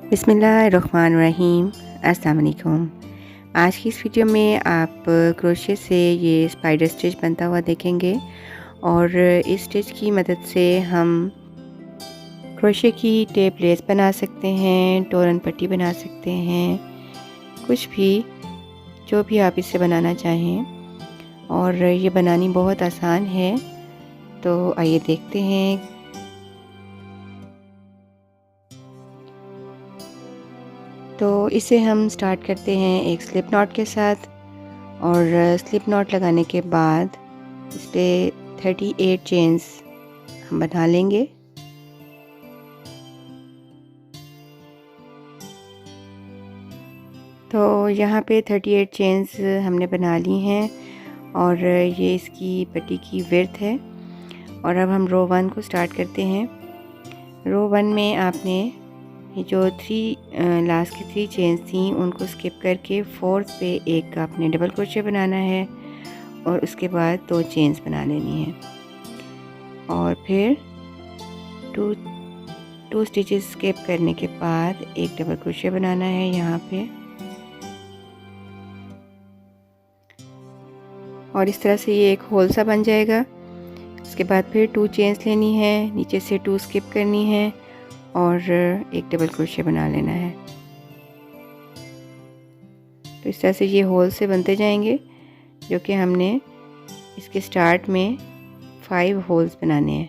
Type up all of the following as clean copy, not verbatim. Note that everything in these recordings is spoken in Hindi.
बिस्मिल्लाहिर्रहमानिर्रहीम। अस्सलाम वालेकुम। आज की इस वीडियो में आप क्रोशे से ये स्पाइडर स्टिच बनता हुआ देखेंगे और इस स्टिच की मदद से हम क्रोशे की टेप लेस बना सकते हैं, तोरन पट्टी बना सकते हैं, कुछ भी जो भी आप इससे बनाना चाहें। और ये बनानी बहुत आसान है, तो आइए देखते हैं। तो इसे हम स्टार्ट करते हैं एक स्लिप नॉट के साथ, और स्लिप नॉट लगाने के बाद इस पर 38 चेन्स हम बना लेंगे। तो यहाँ पे 38 चेन्स हमने बना ली हैं और ये इसकी पट्टी की विड्थ है। और अब हम रो 1 को स्टार्ट करते हैं। रो 1 में आपने ये जो लास्ट की 3 चेन्स थी उनको स्किप करके 4th पे एक आपने डबल क्रोशे बनाना है और उसके बाद 2 चेन्स बना लेनी है और फिर टू स्टिचेस स्किप करने के बाद एक डबल क्रोशे बनाना है यहाँ पे, और इस तरह से ये एक होल सा बन जाएगा। उसके बाद फिर 2 चेन्स लेनी है, नीचे से 2 स्किप करनी है और एक डबल क्रोशे बना लेना है। तो इस तरह से ये होल से बनते जाएंगे, जो कि हमने इसके स्टार्ट में 5 होल्स बनाने हैं।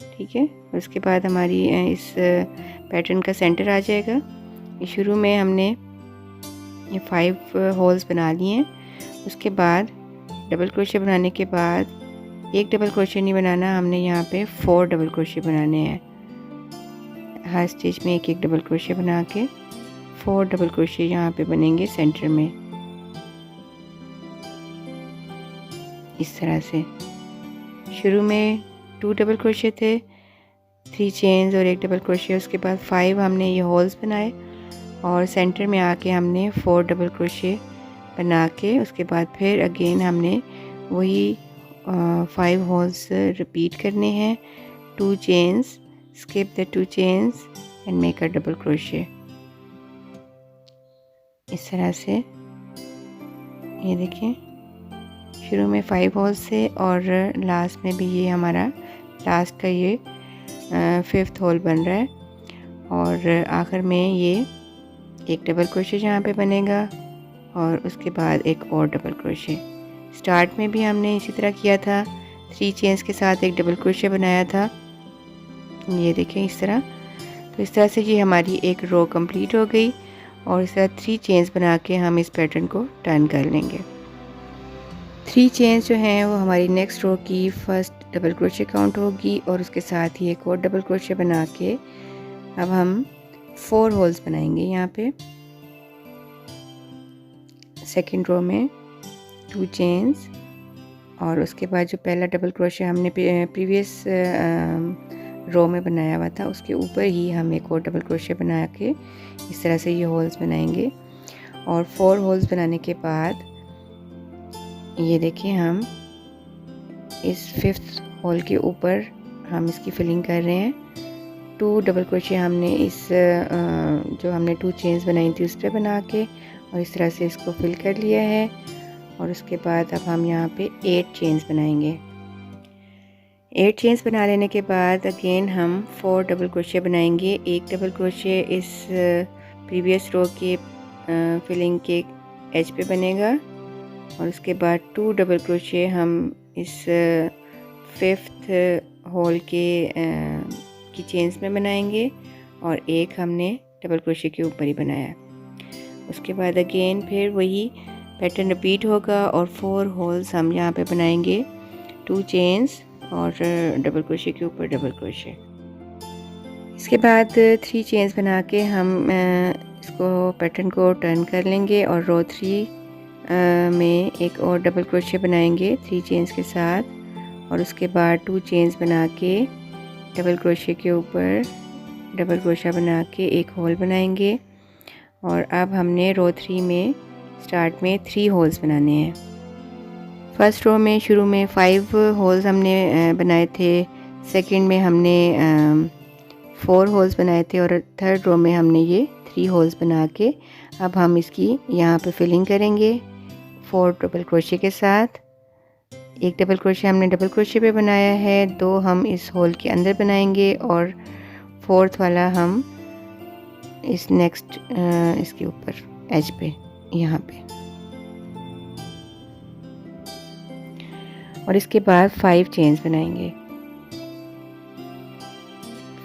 ठीक है, और उसके बाद हमारी इस पैटर्न का सेंटर आ जाएगा। ये शुरू में हमने ये 5 होल्स बना लिए हैं। उसके बाद डबल क्रोशे बनाने के बाद एक डबल क्रोशे नहीं बनाना, हमने यहाँ पे 4 डबल क्रोशे बनाने हैं। हर स्टिच में एक एक डबल क्रोशे बना के 4 डबल क्रोशे यहाँ पे बनेंगे सेंटर में, इस तरह से। शुरू में 2 डबल क्रोशे थे, 3 चेन्स और एक डबल क्रोशे। उसके बाद 5 हमने ये होल्स बनाए और सेंटर में आके हमने 4 डबल क्रोशे बना के उसके बाद फिर अगेन हमने वही 5 होल्स रिपीट करने हैं। 2 chains, skip the 2 chains and make a double crochet, इस तरह से। ये देखें, शुरू में 5 होल्स से और लास्ट में भी ये हमारा लास्ट का ये 5th होल बन रहा है। और आखिर में ये एक डबल क्रोशे यहाँ पे बनेगा और उसके बाद एक और डबल क्रोशे। स्टार्ट में भी हमने इसी तरह किया था, 3 चेन्स के साथ एक डबल क्रोशे बनाया था। ये देखें इस तरह। तो इस तरह से ये हमारी एक रो कंप्लीट हो गई और इस तरह 3 चेन्स बना के हम इस पैटर्न को टर्न कर लेंगे। 3 चेन्स जो हैं वो हमारी नेक्स्ट रो की फर्स्ट डबल क्रोशे काउंट होगी और उसके साथ ही एक और डबल क्रोशे बना के अब हम 4 होल्स बनाएंगे यहाँ पे। सेकेंड रो में 2 चेन्स और उसके बाद जो पहला डबल क्रोशे हमने प्रीवियस रो में बनाया हुआ था उसके ऊपर ही हम एक और डबल क्रोशे बना के इस तरह से ये होल्स बनाएंगे। और 4 होल्स बनाने के बाद ये देखिए, हम इस 5th होल के ऊपर हम इसकी फिलिंग कर रहे हैं। 2 डबल क्रोशे हमने इस जो हमने 2 चेन्स बनाई थी उस पर बना के और इस तरह से इसको फिल कर लिया है। और उसके बाद अब हम यहाँ पे 8 चेन्स बनाएंगे। 8 चेन्स बना लेने के बाद अगेन हम 4 डबल क्रोशे बनाएंगे। एक डबल क्रोशे इस प्रीवियस रो के फिलिंग के एज पे बनेगा और उसके बाद 2 डबल क्रोशे हम इस 5th होल के की चेन्स में बनाएंगे और एक हमने डबल क्रोशे के ऊपर ही बनाया। उसके बाद अगेन फिर वही पैटर्न रिपीट होगा और 4 होल्स हम यहाँ पे बनाएंगे, 2 चेन्स और डबल क्रोशे के ऊपर डबल क्रोशे। इसके बाद 3 चेन्स बना के हम इसको पैटर्न को टर्न कर लेंगे और रो 3 में एक और डबल क्रोशे बनाएंगे 3 चेन्स के साथ और उसके बाद 2 चेन्स बना के डबल क्रोशे के ऊपर डबल क्रोशा बना के एक होल बनाएंगे। और अब हमने रो 3 में स्टार्ट में 3 होल्स बनाने हैं। फर्स्ट रो में शुरू में 5 होल्स हमने बनाए थे, सेकंड में हमने 4 होल्स बनाए थे और थर्ड रो में हमने ये 3 होल्स बना के अब हम इसकी यहाँ पे फिलिंग करेंगे 4 डबल क्रोशे के साथ। एक डबल क्रोशे हमने डबल क्रोशे पे बनाया है, 2 हम इस होल के अंदर बनाएंगे और 4th वाला हम इस नेक्स्ट इसके ऊपर एज पे यहाँ पे। और इसके बाद 5 चेन्स बनाएंगे।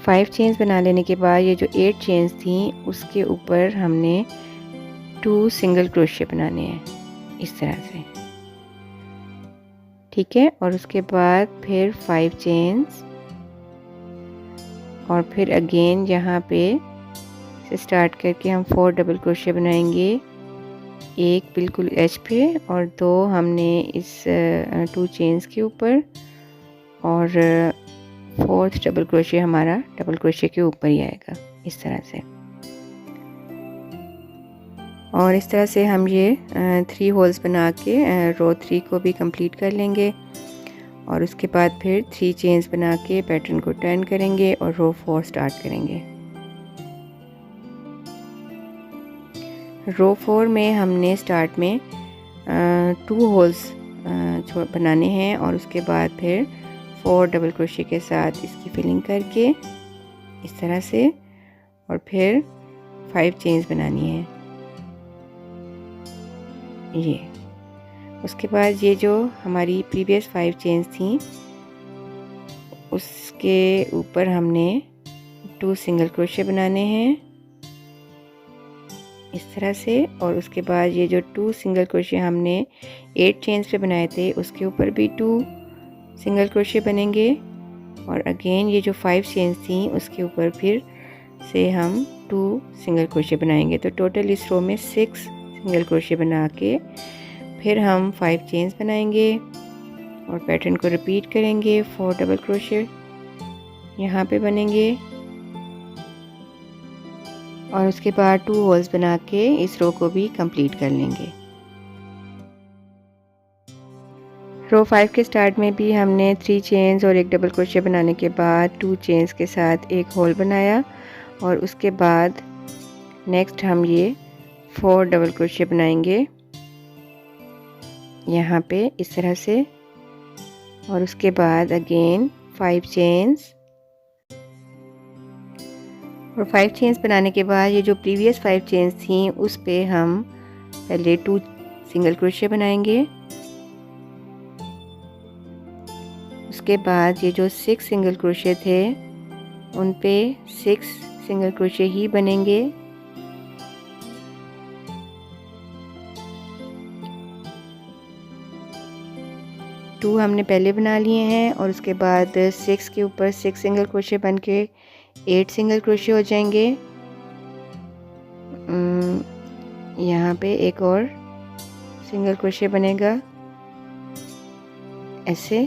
5 चेन्स बना लेने के बाद ये जो 8 चेन्स थी उसके ऊपर हमने 2 सिंगल क्रोशे बनाने हैं इस तरह से, ठीक है। और उसके बाद फिर 5 चेन्स और फिर अगेन यहाँ पे से स्टार्ट करके हम 4 डबल क्रोशे बनाएंगे, एक बिल्कुल एज पे और 2 हमने इस 2 चेन्स के ऊपर और 4th डबल क्रोशे हमारा डबल क्रोशे के ऊपर ही आएगा इस तरह से। और इस तरह से हम ये 3 होल्स बना के रो 3 को भी कंप्लीट कर लेंगे। और उसके बाद फिर 3 चेन्स बना के पैटर्न को टर्न करेंगे और रो 4 स्टार्ट करेंगे। रो 4 में हमने स्टार्ट में 2 होल्स बनाने हैं और उसके बाद फिर 4 डबल क्रोशे के साथ इसकी फिलिंग करके इस तरह से और फिर 5 चेन्स बनानी है ये। उसके बाद ये जो हमारी प्रीवियस 5 चेन्स थी उसके ऊपर हमने 2 सिंगल क्रोशे बनाने हैं इस तरह से। और उसके बाद ये जो 2 सिंगल क्रोशे हमने 8 चेन्स पे बनाए थे उसके ऊपर भी 2 सिंगल क्रोशे बनेंगे। और अगेन ये जो 5 चेन्स थी उसके ऊपर फिर से हम 2 सिंगल क्रोशे बनाएंगे। तो टोटल इस रो में 6 सिंगल क्रोशे बना के फिर हम 5 चेन्स बनाएंगे और पैटर्न को रिपीट करेंगे। 4 डबल क्रोशे यहाँ पे बनेंगे और उसके बाद 2 होल्स बना के इस रो को भी कंप्लीट कर लेंगे। रो 5 के स्टार्ट में भी हमने 3 चेन्स और एक डबल क्रोशे बनाने के बाद 2 चेन्स के साथ एक होल बनाया और उसके बाद नेक्स्ट हम ये 4 डबल क्रोशे बनाएंगे यहाँ पे इस तरह से। और उसके बाद अगेन 5 चेन्स और 5 चेन्स बनाने के बाद ये जो प्रीवियस 5 चेन्स थी उस पे हम पहले 2 सिंगल क्रोशे बनाएंगे। उसके बाद ये जो 6 सिंगल क्रोशे थे उन पे 6 सिंगल क्रोशे ही बनेंगे। टू हमने पहले बना लिए हैं और उसके बाद 6 के ऊपर 6 सिंगल क्रोशे बन के 8 सिंगल क्रोशे हो जाएंगे। यहाँ पे एक और सिंगल क्रोशे बनेगा ऐसे,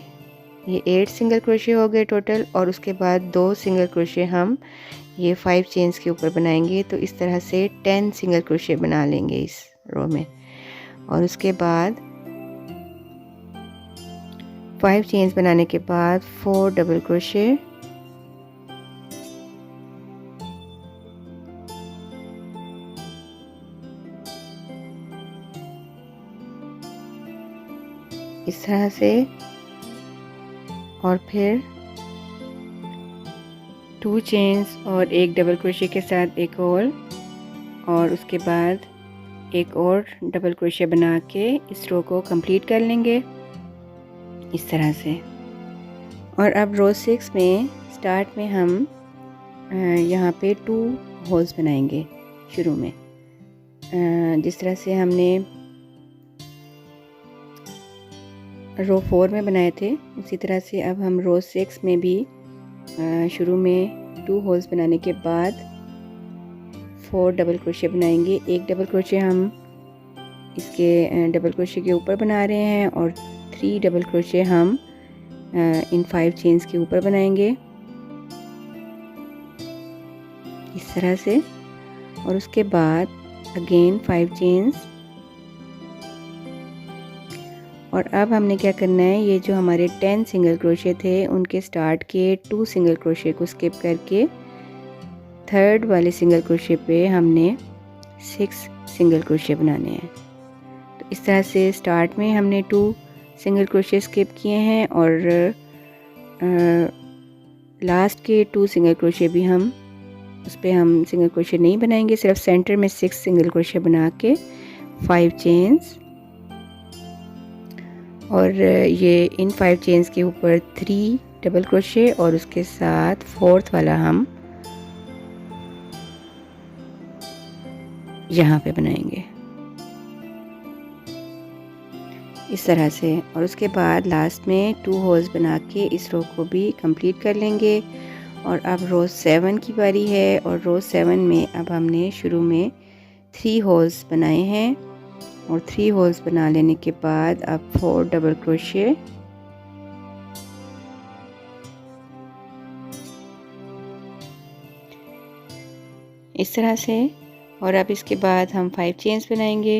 ये 8 सिंगल क्रोशे हो गए टोटल। और उसके बाद 2 सिंगल क्रोशे हम ये 5 चेन्स के ऊपर बनाएंगे। तो इस तरह से 10 सिंगल क्रोशे बना लेंगे इस रो में। और उसके बाद 5 चेन्स बनाने के बाद 4 डबल क्रोशे इस तरह से और फिर 2 चेन्स और एक डबल क्रोशे के साथ एक और उसके बाद एक और डबल क्रोशे बना के इस रो को कंप्लीट कर लेंगे इस तरह से। और अब रो 6 में स्टार्ट में हम यहाँ पे 2 होल्स बनाएंगे शुरू में, जिस तरह से हमने रो 4 में बनाए थे उसी तरह से अब हम रो 6 में भी शुरू में 2 होल्स बनाने के बाद 4 डबल क्रोशे बनाएंगे। एक डबल क्रोशे हम इसके डबल क्रोशे के ऊपर बना रहे हैं और 3 डबल क्रोशे हम इन 5 चेन्स के ऊपर बनाएंगे इस तरह से। और उसके बाद अगेन 5 चेन्स। और अब हमने क्या करना है, ये जो हमारे 10 सिंगल क्रोशे थे उनके स्टार्ट के 2 सिंगल क्रोशे को स्किप करके थर्ड वाले सिंगल क्रोशे पे हमने 6 सिंगल क्रोशे बनाने हैं। तो इस तरह से स्टार्ट में हमने 2 सिंगल क्रोशे स्किप किए हैं और लास्ट के 2 सिंगल क्रोशे भी हम उस पर हम सिंगल क्रोशे नहीं बनाएंगे, सिर्फ सेंटर में 6 सिंगल क्रोशे बना के 5 चेन्स, और ये इन 5 चेन्स के ऊपर 3 डबल क्रोशे और उसके साथ 4th वाला हम यहाँ पे बनाएंगे इस तरह से। और उसके बाद लास्ट में 2 होल्स बना के इस रो को भी कंप्लीट कर लेंगे। और अब रो 7 की बारी है, और रो 7 में अब हमने शुरू में 3 होल्स बनाए हैं, और 3 होल्स बना लेने के बाद अब 4 डबल क्रोशे इस तरह से। और अब इसके बाद हम 5 चेन्स बनाएंगे,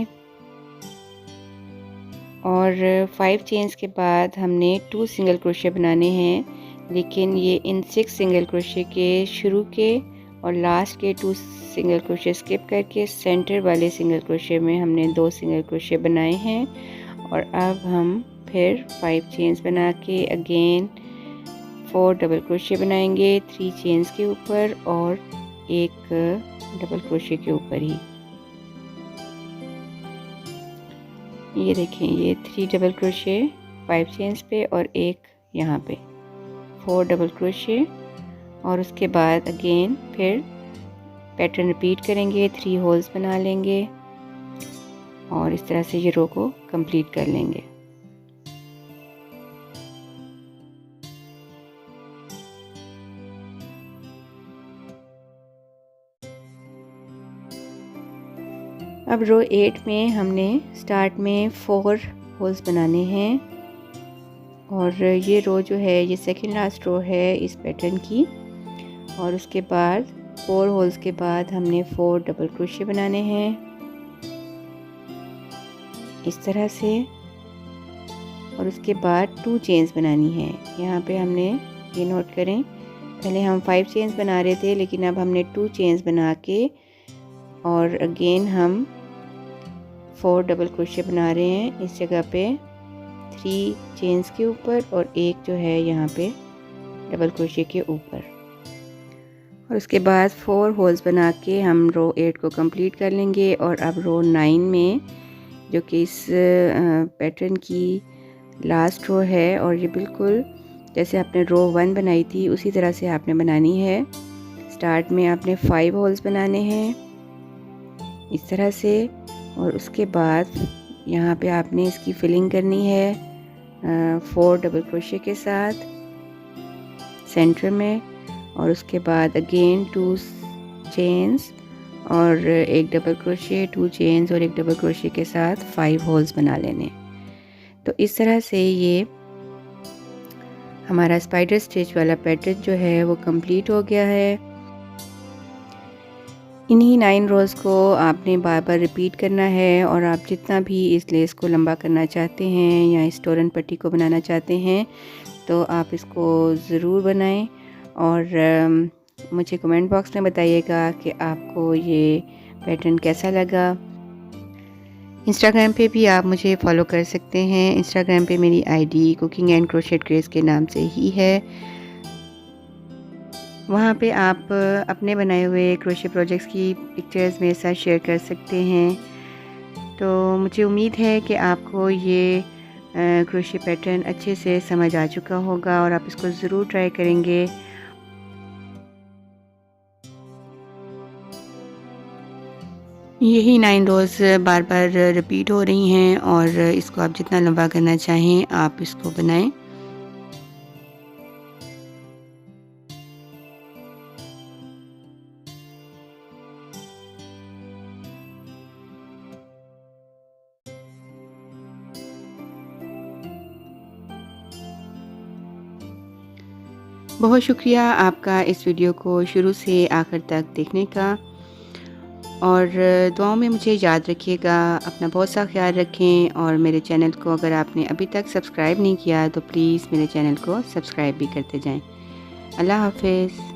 और 5 चेन्स के बाद हमने 2 सिंगल क्रोशे बनाने हैं, लेकिन ये इन 6 सिंगल क्रोशे के शुरू के और लास्ट के 2 सिंगल क्रोशे स्किप करके सेंटर वाले सिंगल क्रोशे में हमने 2 सिंगल क्रोशे बनाए हैं। और अब हम फिर 5 चेन्स बना के अगेन 4 डबल क्रोशे बनाएंगे 3 चेन्स के ऊपर और एक डबल क्रोशे के ऊपर ही। ये देखें, ये 3 डबल क्रोशे 5 चेन्स पे और एक यहाँ पे 4 डबल क्रोशे, और उसके बाद अगेन फिर पैटर्न रिपीट करेंगे, 3 होल्स बना लेंगे और इस तरह से ये रो को कंप्लीट कर लेंगे। अब रो 8 में हमने स्टार्ट में 4 होल्स बनाने हैं, और ये रो जो है ये सेकंड लास्ट रो है इस पैटर्न की। और उसके बाद 4 होल्स के बाद हमने 4 डबल क्रोशे बनाने हैं इस तरह से, और उसके बाद 2 चेन्स बनानी है। यहाँ पे हमने ये नोट करें, पहले हम 5 चेन्स बना रहे थे, लेकिन अब हमने 2 चेन्स बना के और अगेन हम 4 डबल क्रोशे बना रहे हैं इस जगह पे 3 चेन्स के ऊपर, और एक जो है यहाँ पे डबल क्रोशे के ऊपर। और उसके बाद 4 होल्स बना के हम रो 8 को कंप्लीट कर लेंगे। और अब रो 9 में, जो कि इस पैटर्न की लास्ट रो है, और ये बिल्कुल जैसे आपने रो 1 बनाई थी उसी तरह से आपने बनानी है। स्टार्ट में आपने 5 होल्स बनाने हैं इस तरह से, और उसके बाद यहाँ पे आपने इसकी फिलिंग करनी है 4 डबल क्रोशे के साथ सेंटर में, और उसके बाद अगेन 2 चेन्स और एक डबल क्रोशे, 2 चेन्स और एक डबल क्रोशे के साथ 5 होल्स बना लेने। तो इस तरह से ये हमारा स्पाइडर स्टिच वाला पैटर्न जो है वो कंप्लीट हो गया है। इन्हीं 9 रोज़ को आपने बार बार रिपीट करना है, और आप जितना भी इस लेस को लंबा करना चाहते हैं या इस तोरन पट्टी को बनाना चाहते हैं तो आप इसको ज़रूर बनाएं। और मुझे कमेंट बॉक्स में बताइएगा कि आपको ये पैटर्न कैसा लगा। इंस्टाग्राम पे भी आप मुझे फॉलो कर सकते हैं। इंस्टाग्राम पे मेरी ID cooking and crochet grace के नाम से ही है। वहाँ पे आप अपने बनाए हुए क्रोशे प्रोजेक्ट्स की पिक्चर्स मेरे साथ शेयर कर सकते हैं। तो मुझे उम्मीद है कि आपको ये क्रोशे पैटर्न अच्छे से समझ आ चुका होगा और आप इसको ज़रूर ट्राई करेंगे। यही 9 रोज़ बार बार रिपीट हो रही हैं, और इसको आप जितना लंबा करना चाहें आप इसको बनाएं। बहुत शुक्रिया आपका इस वीडियो को शुरू से आखिर तक देखने का, और दुआओं में मुझे याद रखिएगा। अपना बहुत सा ख्याल रखें, और मेरे चैनल को अगर आपने अभी तक सब्सक्राइब नहीं किया तो प्लीज़ मेरे चैनल को सब्सक्राइब भी करते जाएं। अल्लाह हाफ़िज़।